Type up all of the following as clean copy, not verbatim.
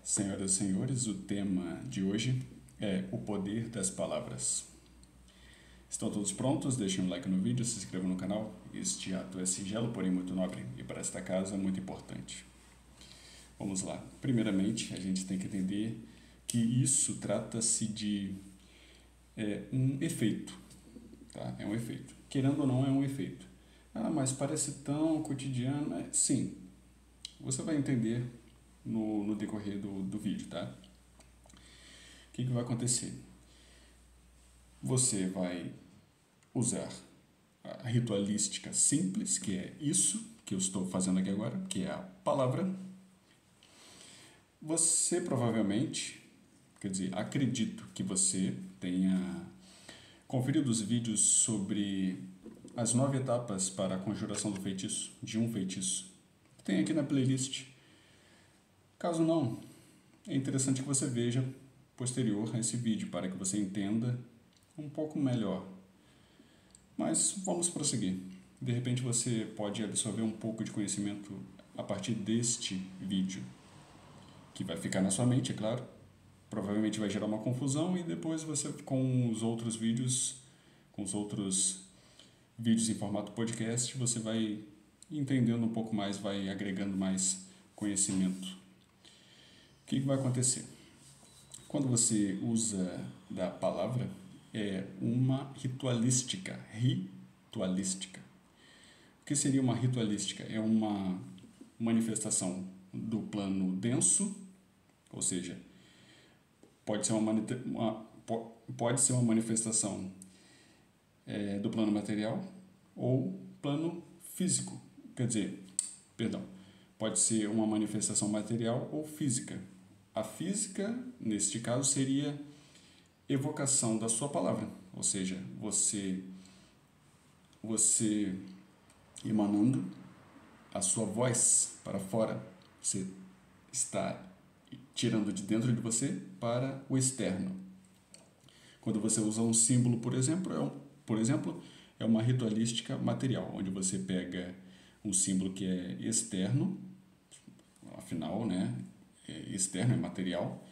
Senhoras e senhores, o tema de hoje é o poder das palavras. Estão todos prontos? Deixem um like no vídeo, se inscrevam no canal. Este ato é singelo, porém muito nobre, e para esta casa é muito importante. Vamos lá. Primeiramente, a gente tem que entender que isso trata-se de um efeito. Tá? É um efeito. Querendo ou não, é um efeito. Ah, mas parece tão cotidiano. Sim, você vai entender no decorrer do vídeo, tá? O que vai acontecer? Você vai usar a ritualística simples, que é isso que eu estou fazendo aqui agora, que é a palavra. Você provavelmente, acredito que você tenha conferido os vídeos sobre as 9 etapas para a conjuração do feitiço, de um feitiço. Tem aqui na playlist. Caso não, é interessante que você veja posterior a esse vídeo para que você entenda um pouco melhor. Mas vamos prosseguir. De repente você pode absorver um pouco de conhecimento a partir deste vídeo, que vai ficar na sua mente, é claro. Provavelmente vai gerar uma confusão e depois você, com os outros vídeos em formato podcast, você vai entendendo um pouco mais, vai agregando mais conhecimento. O que vai acontecer? Quando você usa da palavra, é uma ritualística. Ritualística. O que seria uma ritualística? É uma manifestação do plano denso, ou seja, pode ser uma manifestação do plano material ou plano físico. Pode ser uma manifestação material ou física. A física, neste caso, seria evocação da sua palavra, ou seja, você emanando a sua voz para fora, você está tirando de dentro de você para o externo. Quando você usa um símbolo, por exemplo, é uma ritualística material, onde você pega um símbolo que é externo, afinal, externo é material,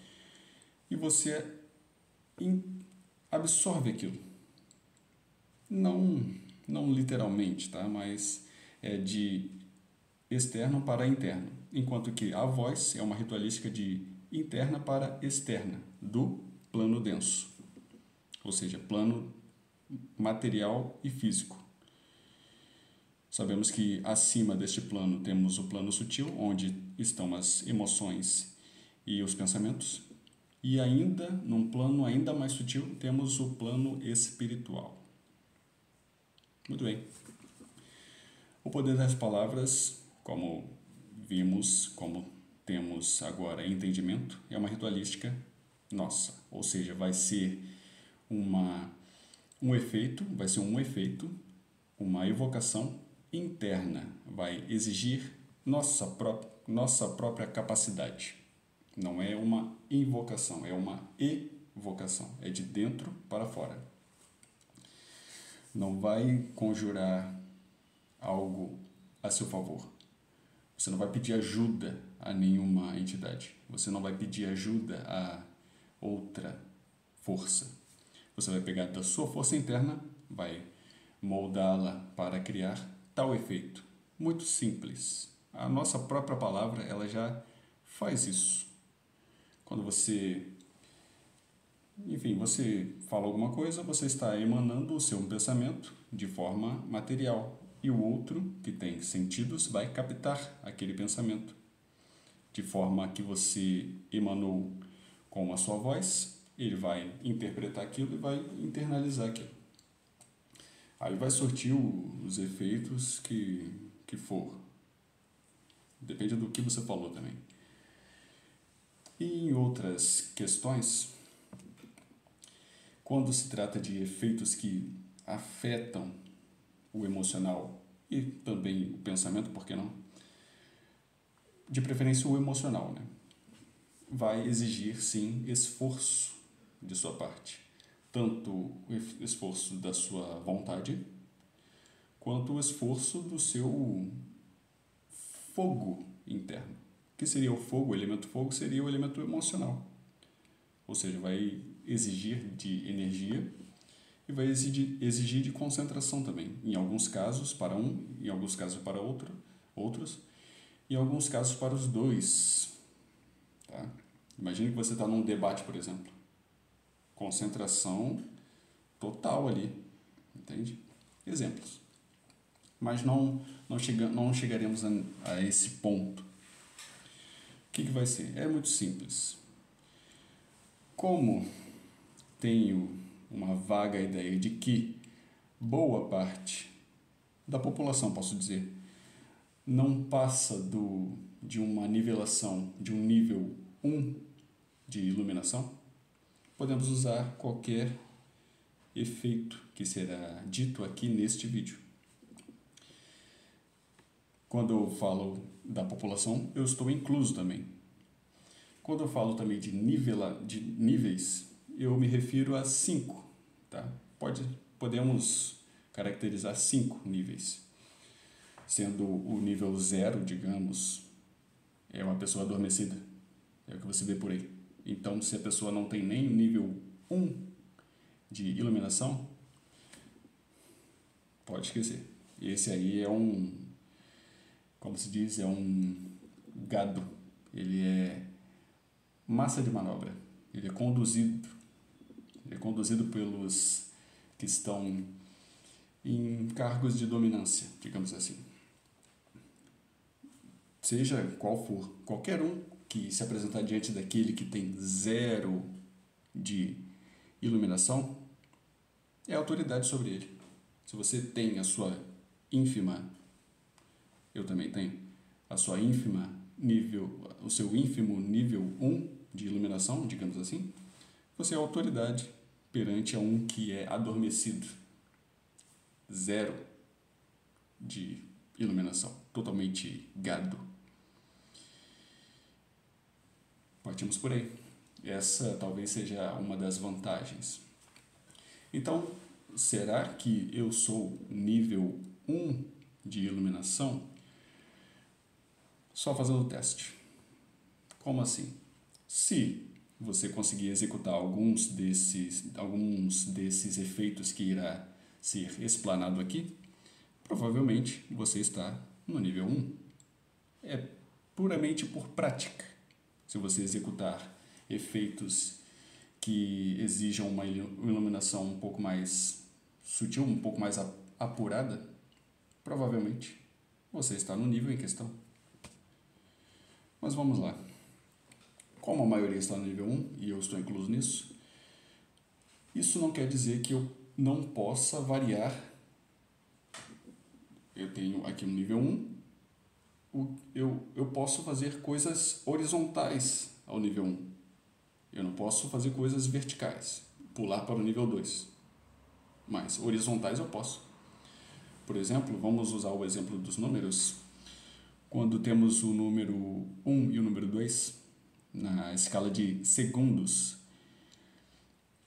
e você absorve aquilo. Não literalmente, tá? Mas é de externo para interno, enquanto que a voz é uma ritualística de interna para externa, do plano denso, ou seja, plano material e físico. Sabemos que acima deste plano temos o plano sutil, onde estão as emoções e os pensamentos, e ainda, num plano ainda mais sutil, temos o plano espiritual. Muito bem. O poder das palavras, como vimos, como temos agora entendimento, é uma ritualística nossa, ou seja, vai ser um efeito, uma evocação interna, vai exigir nossa própria capacidade. Não é uma invocação, é uma evocação, é de dentro para fora. Não vai conjurar algo a seu favor. Você não vai pedir ajuda a nenhuma entidade. Você não vai pedir ajuda a outra força. Você vai pegar da sua força interna, vai moldá-la para criar tal efeito. Muito simples. A nossa própria palavra, ela já faz isso. Quando você fala alguma coisa, você está emanando o seu pensamento de forma material. E o outro, que tem sentidos, vai captar aquele pensamento. De forma que você emanou com a sua voz, ele vai interpretar aquilo e vai internalizar aquilo. Aí vai surtir os efeitos que for. Depende do que você falou também. E em outras questões, quando se trata de efeitos que afetam o emocional e também o pensamento, por que não? De preferência o emocional, vai exigir, sim, esforço de sua parte. Tanto o esforço da sua vontade, quanto o esforço do seu fogo interno. que seria o fogo, o elemento fogo seria o elemento emocional. Ou seja, vai exigir de energia e vai exigir de concentração também. Em alguns casos para um, em alguns casos para outros, em alguns casos para os dois. Tá? Imagine que você está num debate, por exemplo. Concentração total ali, entende? Exemplos. Mas não chegaremos a esse ponto. O que vai ser? É muito simples. Como tenho uma vaga ideia de que boa parte da população, posso dizer, não passa de uma nivelação, de um nível 1 de iluminação, podemos usar qualquer efeito que será dito aqui neste vídeo. Quando eu falo da população, eu estou incluso também. Quando eu falo também de níveis, eu me refiro a 5. Tá? Podemos caracterizar 5 níveis. Sendo o nível 0, digamos, é uma pessoa adormecida. É o que você vê por aí. Então, se a pessoa não tem nem o nível 1 de iluminação, pode esquecer. Esse aí é como se diz, é um gado. Ele é massa de manobra. Ele é conduzido pelos que estão em cargos de dominância, digamos assim. Seja qual for, qualquer um que se apresentar diante daquele que tem 0 de iluminação é autoridade sobre ele. Se você tem a sua ínfima, eu também tenho, a sua ínfima nível, o seu ínfimo nível 1 de iluminação, digamos assim, você é autoridade perante a um que é adormecido. 0 de iluminação, totalmente gado. Partimos por aí. Essa talvez seja uma das vantagens. Então, será que eu sou nível 1 de iluminação? Só fazendo o teste. Como assim? Se você conseguir executar alguns desses efeitos que irá ser explanado aqui, provavelmente você está no nível 1. É puramente por prática. Se você executar efeitos que exijam uma iluminação um pouco mais sutil, um pouco mais apurada, provavelmente você está no nível em questão. Mas vamos lá. Como a maioria está no nível 1, e eu estou incluso nisso, isso não quer dizer que eu não possa variar. Eu tenho aqui no nível 1, eu posso fazer coisas horizontais ao nível 1. Eu não posso fazer coisas verticais, pular para o nível 2. Mas horizontais eu posso. Por exemplo, vamos usar o exemplo dos números. Quando temos o número 1 e o número 2, na escala de segundos,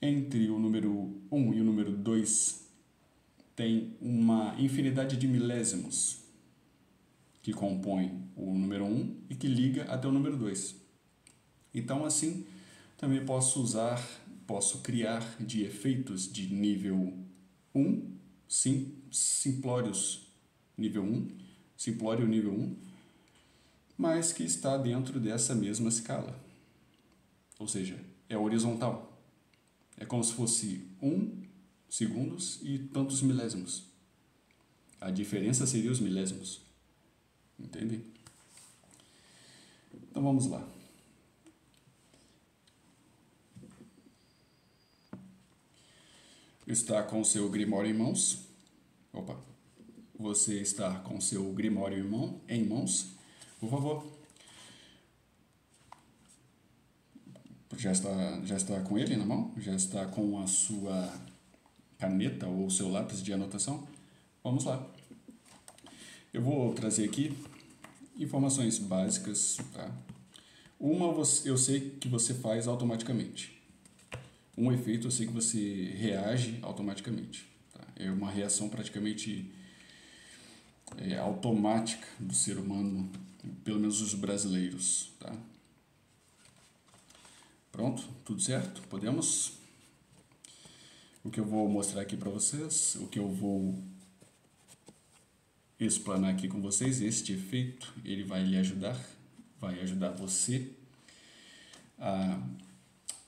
entre o número 1 e o número 2 tem uma infinidade de milésimos que compõem o número 1 e que liga até o número 2. Então, assim, também posso criar de efeitos de nível 1, simplórios nível 1, simplório nível 1, mas que está dentro dessa mesma escala. Ou seja, é horizontal. É como se fosse 1 segundos e tantos milésimos. A diferença seria os milésimos. Entendem? Então vamos lá. Está com o seu Grimório em mãos? Opa! Você está com o seu Grimório em mãos? Por favor. Já está com ele na mão? Já está com a sua caneta ou seu lápis de anotação? Vamos lá. Eu vou trazer aqui informações básicas, tá? Uma eu sei que você faz automaticamente. Um efeito eu sei que você reage automaticamente. Tá? É uma reação praticamente automática do ser humano, pelo menos os brasileiros, tá? Pronto? Tudo certo? Podemos? O que eu vou mostrar aqui para vocês, o que eu vou explanar aqui com vocês, este efeito, ele vai lhe ajudar, vai ajudar você a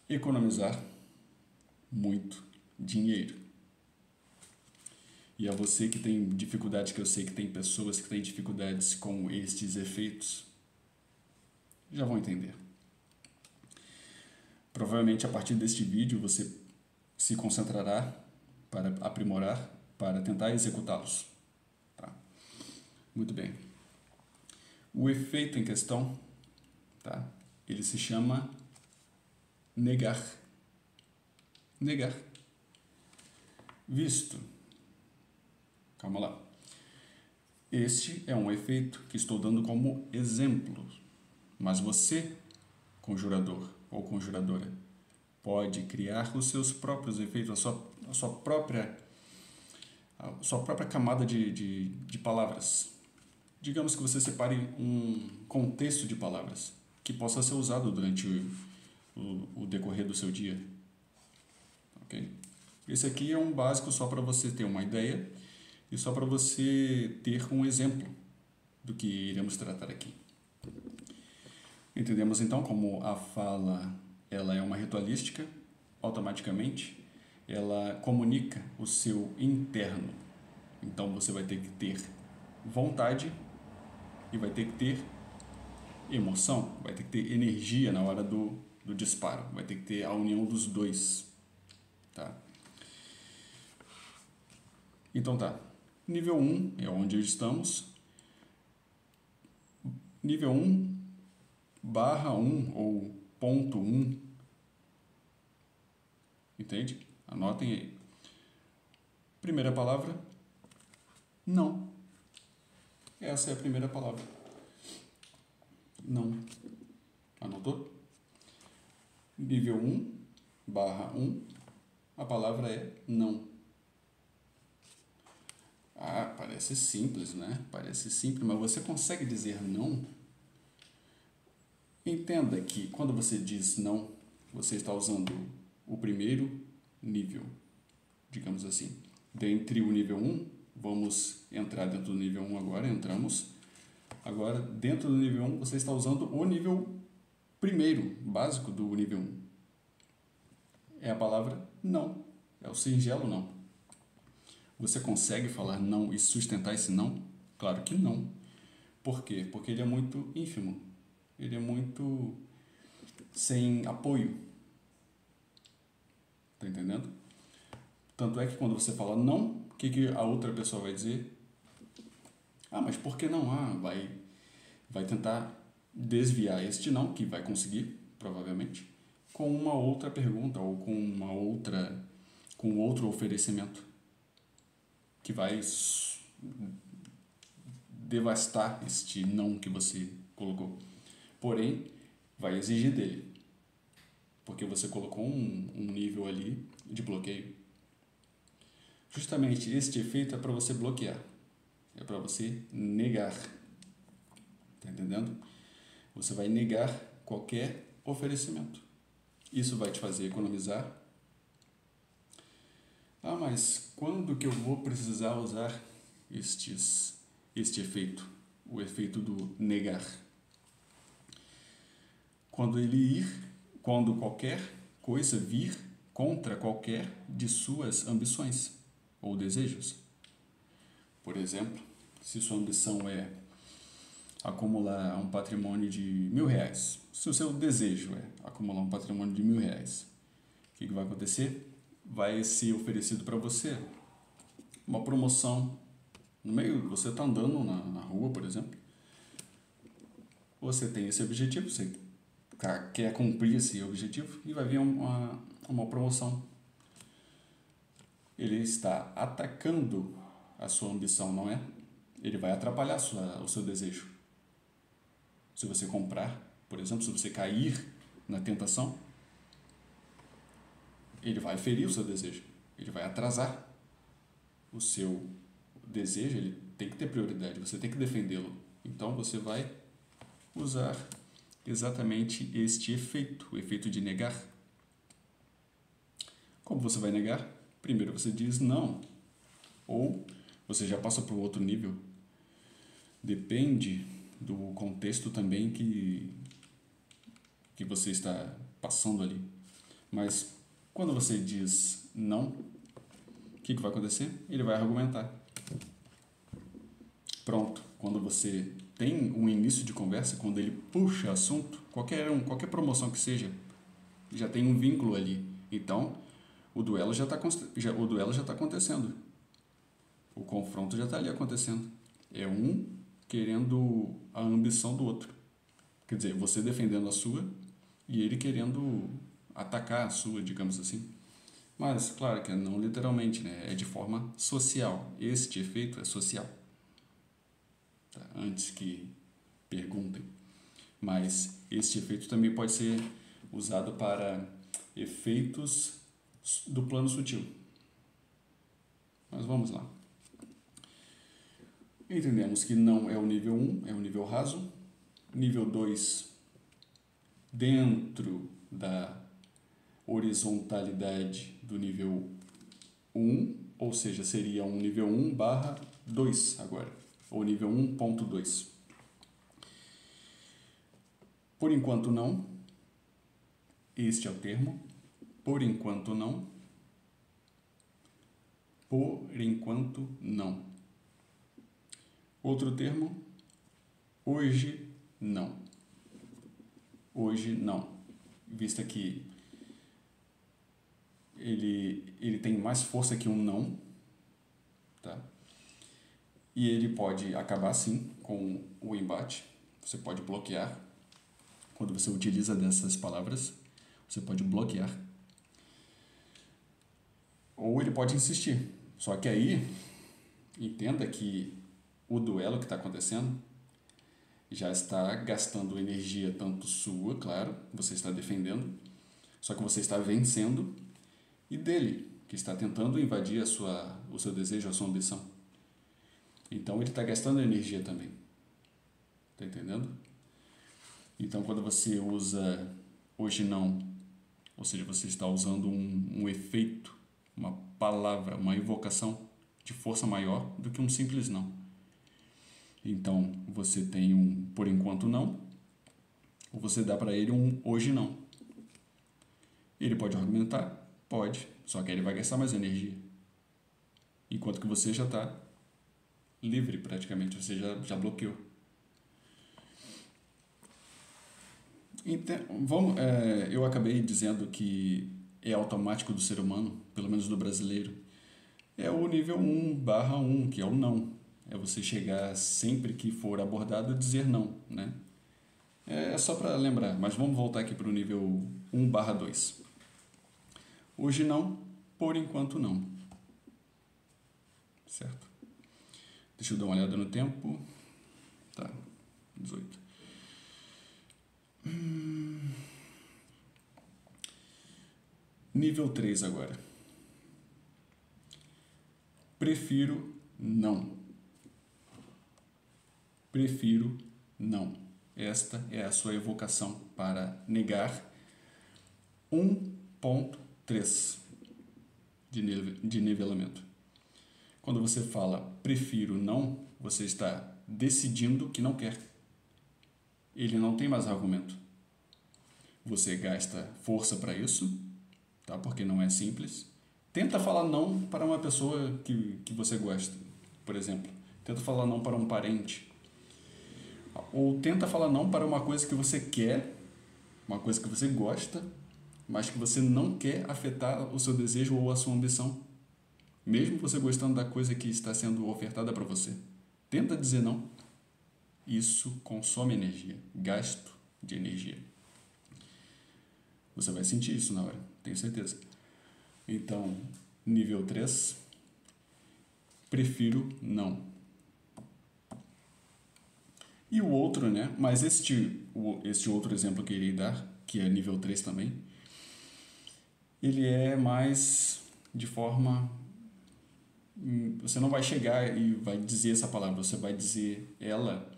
economizar muito dinheiro. E a você que tem dificuldades, que eu sei que tem pessoas que têm dificuldades com estes efeitos, já vão entender. Provavelmente a partir deste vídeo você se concentrará para aprimorar, para tentar executá-los. Tá? Muito bem. O efeito em questão, tá? Ele se chama negar. Negar. Visto. Calma lá. Este é um efeito que estou dando como exemplo, mas você, conjurador ou conjuradora, pode criar os seus próprios efeitos, a sua própria camada de palavras. Digamos que você separe um contexto de palavras que possa ser usado durante o decorrer do seu dia. Ok? Esse aqui é um básico só para você ter uma ideia e só para você ter um exemplo do que iremos tratar aqui. Entendemos então como a fala ela é uma ritualística, automaticamente ela comunica o seu interno. Então você vai ter que ter vontade e vai ter que ter emoção, vai ter que ter energia na hora do disparo, vai ter que ter a união dos dois. Tá? Então tá. Nível 1 é onde estamos. Nível 1 barra 1 ou ponto 1. Entende? Anotem aí. Primeira palavra, não. Essa é a primeira palavra. Não. Anotou? Nível 1 barra 1, a palavra é não. Ah, parece simples, né? Parece simples, mas você consegue dizer não? Entenda que quando você diz não, você está usando o primeiro nível, digamos assim. Dentre o nível 1, vamos entrar dentro do nível 1 agora, entramos. Agora, dentro do nível 1, você está usando o nível primeiro, básico do nível 1. É a palavra não, é o singelo não. Você consegue falar não e sustentar esse não? Claro que não. Por quê? Porque ele é muito ínfimo. Ele é muito sem apoio. Tá entendendo? Tanto é que quando você fala não, o que a outra pessoa vai dizer? Ah, mas por que não? Ah, vai tentar desviar este não, que vai conseguir, provavelmente, com uma outra pergunta ou com outro oferecimento que vai devastar este não que você colocou. Porém, vai exigir dele, porque você colocou um nível ali de bloqueio. Justamente este efeito é para você bloquear, é para você negar. Tá entendendo? Você vai negar qualquer oferecimento. Isso vai te fazer economizar. Ah, mas quando que eu vou precisar usar este efeito? O efeito do negar. Quando qualquer coisa vir contra qualquer de suas ambições ou desejos. Por exemplo, se sua ambição é acumular um patrimônio de R$1.000, se o seu desejo é acumular um patrimônio de R$1.000, o que vai acontecer? Vai ser oferecido para você uma promoção no meio, você está andando na rua, por exemplo, você tem esse objetivo, você quer cumprir esse objetivo e vai vir uma promoção. Ele está atacando a sua ambição, não é? Ele vai atrapalhar o seu desejo. Se você comprar, por exemplo, se você cair na tentação, ele vai ferir o seu desejo. Ele vai atrasar o seu desejo, ele tem que ter prioridade, você tem que defendê-lo. Então você vai usar exatamente este efeito, o efeito de negar. Como você vai negar? Primeiro você diz não, ou você já passa para o outro nível. Depende do contexto também que você está passando ali. Mas quando você diz não, o que vai acontecer? Ele vai argumentar. Pronto. Quando você tem um início de conversa, quando ele puxa assunto, qualquer promoção que seja, já tem um vínculo ali. Então, o duelo já está acontecendo. O confronto já está ali acontecendo. É um querendo a ambição do outro. Quer dizer, você defendendo a sua e ele querendo atacar a sua, digamos assim. Mas, claro que não literalmente, né? É de forma social. Este efeito é social. Tá? Antes que perguntem. Mas este efeito também pode ser usado para efeitos do plano sutil. Mas vamos lá. Entendemos que não é o nível 1, é o nível raso. Nível 2, dentro da horizontalidade do nível 1, ou seja, seria um nível 1/2 agora, ou nível 1.2. Por enquanto não, este é o termo, por enquanto não, por enquanto não. Outro termo, hoje não. Hoje não. Vista que ele tem mais força que um não, tá? E ele pode acabar sim com o embate. Você pode bloquear. Quando você utiliza dessas palavras, você pode bloquear. Ou ele pode insistir. Só que aí, entenda que o duelo que está acontecendo já está gastando energia tanto sua, claro, você está defendendo, só que você está vencendo, e dele, que está tentando invadir o seu desejo, a sua ambição. Então ele está gastando energia também. Está entendendo? Então quando você usa hoje não, ou seja, você está usando um efeito, uma palavra, uma evocação de força maior do que um simples não. Então, você tem um por enquanto não, ou você dá para ele um hoje não. Ele pode argumentar? Pode, só que ele vai gastar mais energia. Enquanto que você já está livre praticamente, você já bloqueou. Então, eu acabei dizendo que é automático do ser humano, pelo menos do brasileiro. É o nível 1/1, que é o não. É você chegar sempre que for abordado e dizer não, né? É só para lembrar, mas vamos voltar aqui para o nível 1/2. Hoje não, por enquanto não. Certo? Deixa eu dar uma olhada no tempo. Tá, 18. Nível 3 agora. Prefiro não. Prefiro não. Esta é a sua evocação para negar 1.3 de nivelamento. Quando você fala prefiro não, você está decidindo que não quer. Ele não tem mais argumento. Você gasta força para isso, tá? Porque não é simples. Tenta falar não para uma pessoa que você gosta, por exemplo. Tenta falar não para um parente. Ou tenta falar não para uma coisa que você quer, uma coisa que você gosta, mas que você não quer afetar o seu desejo ou a sua ambição. Mesmo você gostando da coisa que está sendo ofertada para você. Tenta dizer não. Isso consome energia, gasto de energia. Você vai sentir isso na hora, tenho certeza. Então, nível 3, prefiro não. E o outro, né? Mas este outro exemplo que eu irei dar, que é nível 3 também, ele é mais de forma Você não vai chegar e vai dizer essa palavra, você vai dizer ela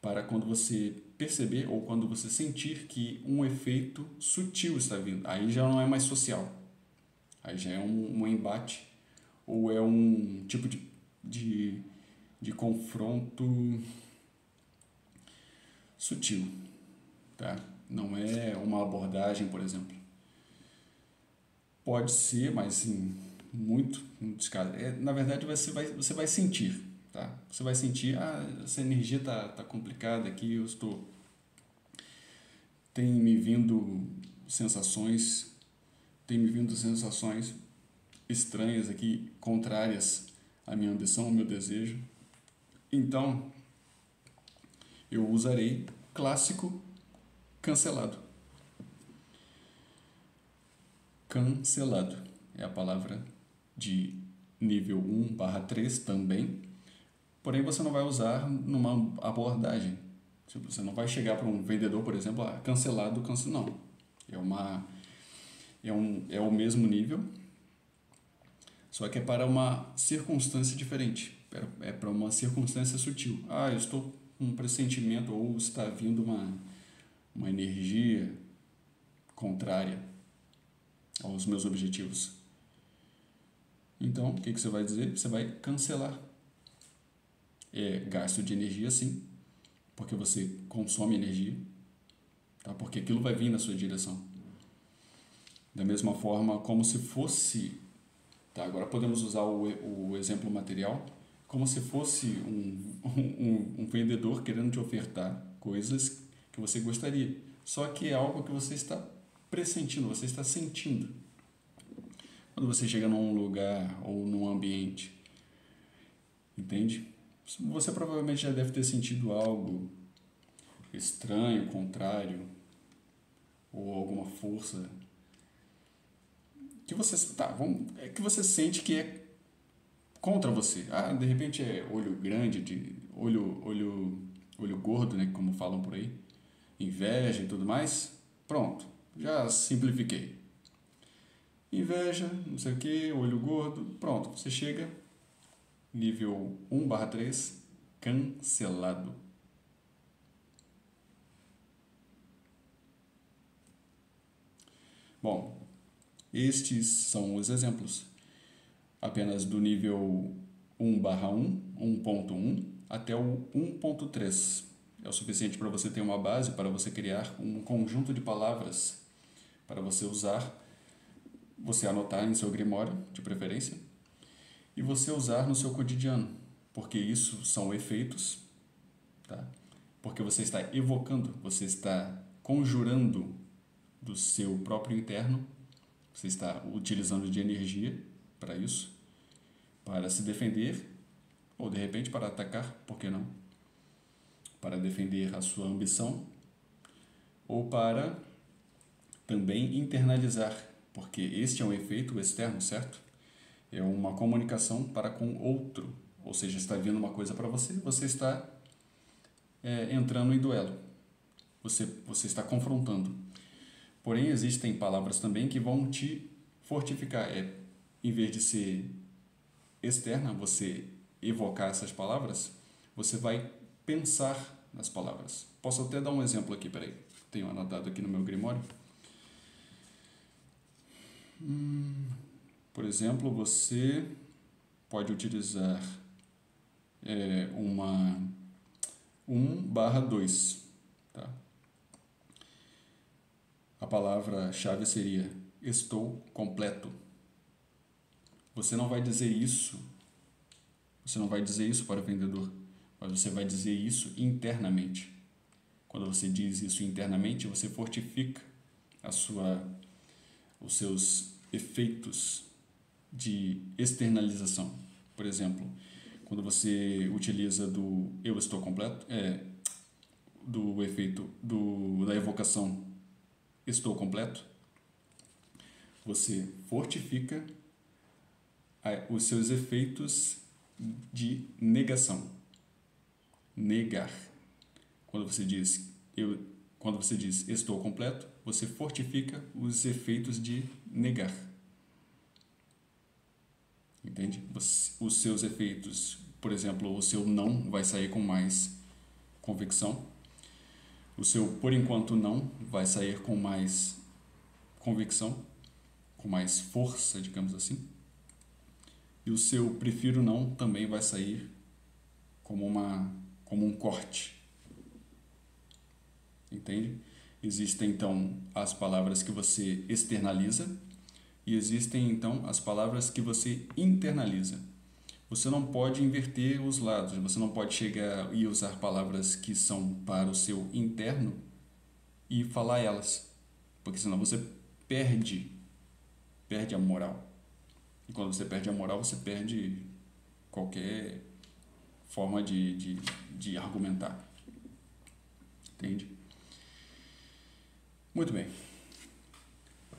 para quando você perceber ou quando você sentir que um efeito sutil está vindo. Aí já não é mais social, aí já é um embate ou é um tipo de, de confronto sutil, tá? Não é uma abordagem, por exemplo. Pode ser, mas em muitos casos. Na verdade, você vai sentir, tá? Você vai sentir, essa energia tá complicada aqui, tem me vindo sensações, tem me vindo sensações estranhas aqui, contrárias à minha ambição, ao meu desejo. Então, eu usarei clássico cancelado. Cancelado é a palavra de nível 1/3 também, porém você não vai usar numa abordagem. Tipo, você não vai chegar para um vendedor, por exemplo, cancelado, não. É o mesmo nível, só que é para uma circunstância diferente. É para uma circunstância sutil. Eu estou com um pressentimento ou está vindo uma energia contrária aos meus objetivos. Então, o que você vai dizer? Você vai cancelar. É gasto de energia, sim, porque você consome energia, tá? Porque aquilo vai vir na sua direção. Da mesma forma, como se fosse... Tá, agora podemos usar o exemplo material como se fosse um vendedor querendo te ofertar coisas que você gostaria. Só que é algo que você está pressentindo, você está sentindo. Quando você chega num lugar ou num ambiente, entende? Você provavelmente já deve ter sentido algo estranho, contrário, ou alguma força que você que você sente que é contra você. De repente é olho grande, olho gordo, né, como falam por aí, inveja e tudo mais. Pronto, já simplifiquei. Inveja, não sei o que, olho gordo, pronto, você chega, nível 1/3, cancelado. Bom, estes são os exemplos, apenas do nível 1/1, 1.1, até o 1.3. É o suficiente para você ter uma base, para você criar um conjunto de palavras para você usar, você anotar em seu grimório, de preferência, e você usar no seu cotidiano, porque isso são efeitos, tá? Porque você está evocando, você está conjurando do seu próprio interno, você está utilizando de energia para isso, para se defender, ou de repente para atacar, por que não? Para defender a sua ambição, ou para também internalizar, porque este é um efeito externo, certo? É uma comunicação para com outro, ou seja, está vindo uma coisa para você, você está entrando em duelo, você está confrontando. Porém, existem palavras também que vão te fortificar. Em vez de ser externa, você evocar essas palavras, você vai pensar nas palavras. Posso até dar um exemplo aqui, peraí. Tenho anotado aqui no meu grimório. Por exemplo, você pode utilizar uma 1/2, tá? A palavra-chave seria estou completo. Você não vai dizer isso para o vendedor, mas você vai dizer isso internamente. Quando você diz isso internamente, você fortifica os seus efeitos de externalização. Por exemplo, quando você utiliza do eu estou completo, do efeito da evocação estou completo, você fortifica os seus efeitos de negação. Negar. Quando você diz estou completo, você fortifica os efeitos de negar. entende? Os seus efeitos, por exemplo, o seu não vai sair com mais convicção, o seu por enquanto não vai sair com mais convicção, com mais força, digamos assim, e o seu prefiro não também vai sair como um corte, entende? Existem então as palavras que você externaliza e existem então as palavras que você internaliza. Você não pode inverter os lados, você não pode chegar e usar palavras que são para o seu interno e falar elas, porque senão você perde a moral. E quando você perde a moral, você perde qualquer forma de argumentar. Entende? Muito bem.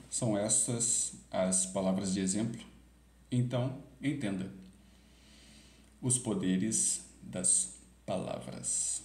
São essas as palavras de exemplo. Então, entenda os poderes das palavras.